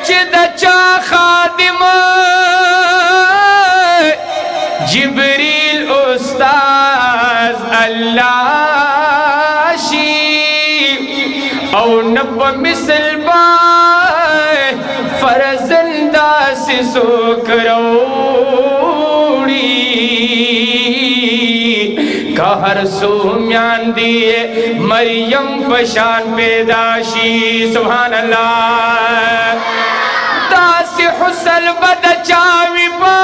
چې د چا خادم جبریل استاد الله شي او نب مثل با فرزندا سے سوکروڑی کا ہر سو میان دیے مریم پشان پیداشی سبحان اللہ داس حسن بد چاوی با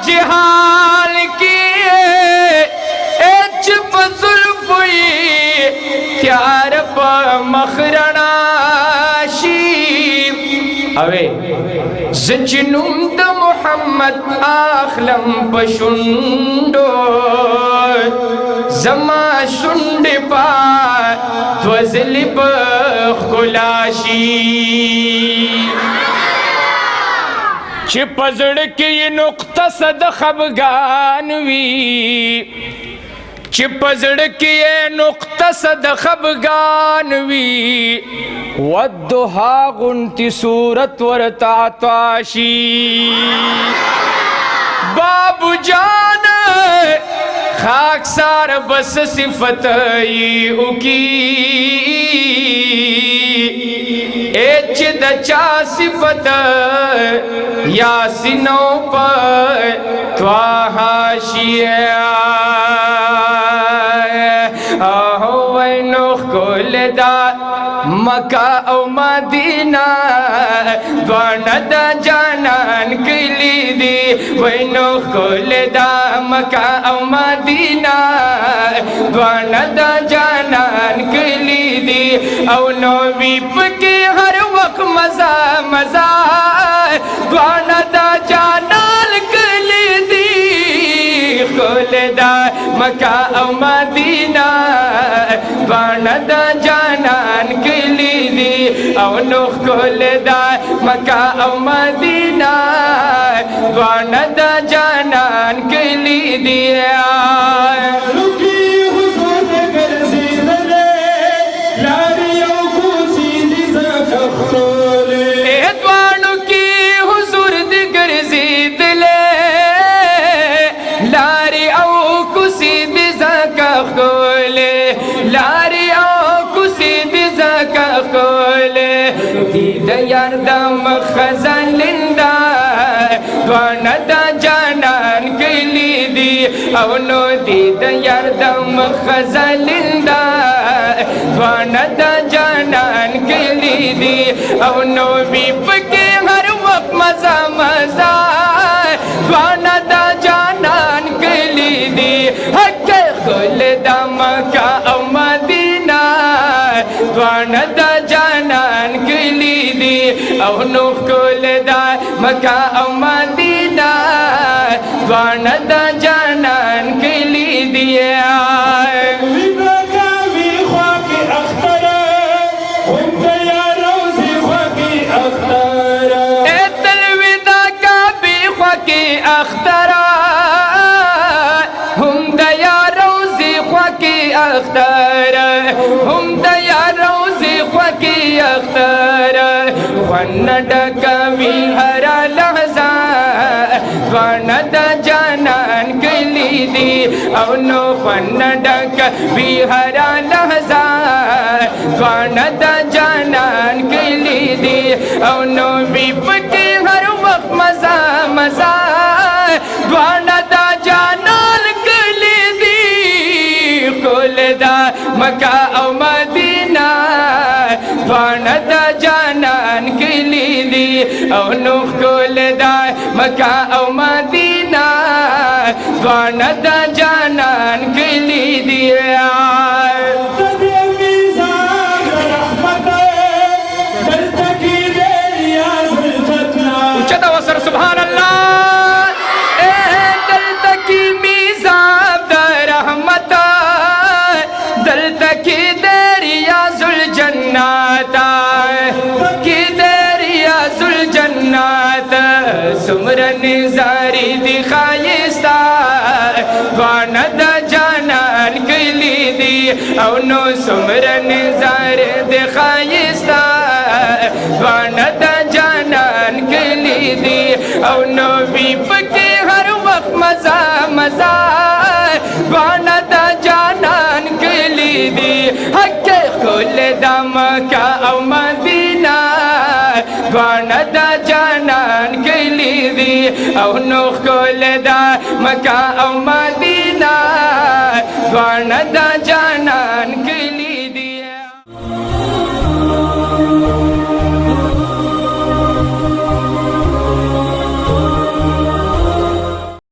جہال کیے ایچ بزلفوی تیار پا مخرنا اوے زچنم د محمد اخلم پشندو زما شند پا دوزل بخلاشی چی پزڑ کی نقطہ صد خبگان وی چی پزڑ کی نقطہ صد خبگان وی ودہا غنتی صورت ورتعطاشی بابو جان خاکسار بس صفتائی اکی ایچ دچا صفت یاسنو پر تواہاشی آہو وینوخ کول دا مکہ او مدینہ دوانا دا جانان کلی دی وینوخ کول دا مکہ او مدینہ دوانا دا جانان کلی دی او نوی پکی ہر وقت مزا مزا دوانا دا جانان کلی دی کول دا مکہ او مدینہ دوانا دا جانان کلی دی او نوخ کول دا مکہ او مدینہ دوانا دا جانان کلی دی یار دم خزان لندا دوانا دا جانان کلی دی او نو دی دا یار دم خزان لندا دوانا دا جانان کلی دی او نو بی پکی ہر وقت مزا مزا دوانا دا جانان کلی دی حق خل دا مکہ او مدینہ دوانا دا جانان کلی دی او نوخ کول دا مکہ او مدینہ دوانا دا جانان کلی دی ونڈکوی ہر لحظہ دوانا دا جانان کلی دی او نو ونڈکوی ہر لحظہ دوانا دا جانان کلی دی او نو بی پکی ہر وقت مزا مزا دوانا دا جانان کلی دی کول دا مکہ او مدینہ دوانا دا جانان کلی دی او نوخ کول دا مکہ او مدینہ دوانا دا جانان کلی دی اچھتا وصر سبحان اللہ دل تکی میزاب دا رحمت دل تکی دریا ذل جنات سمرن زاری دی خائستہ دوانا دا جانان کلی دی او نو سمرن زاری دی خائستہ دوانا دا جانان او نبی پکی ہر وقت مزا مزا دوانا دا جانان کلی دی حق کل دا مکہ او مدینہ دوانا دا جانان کلی دی او نوخ کل دا مکہ او مدینہ دوانا دا جانان کلی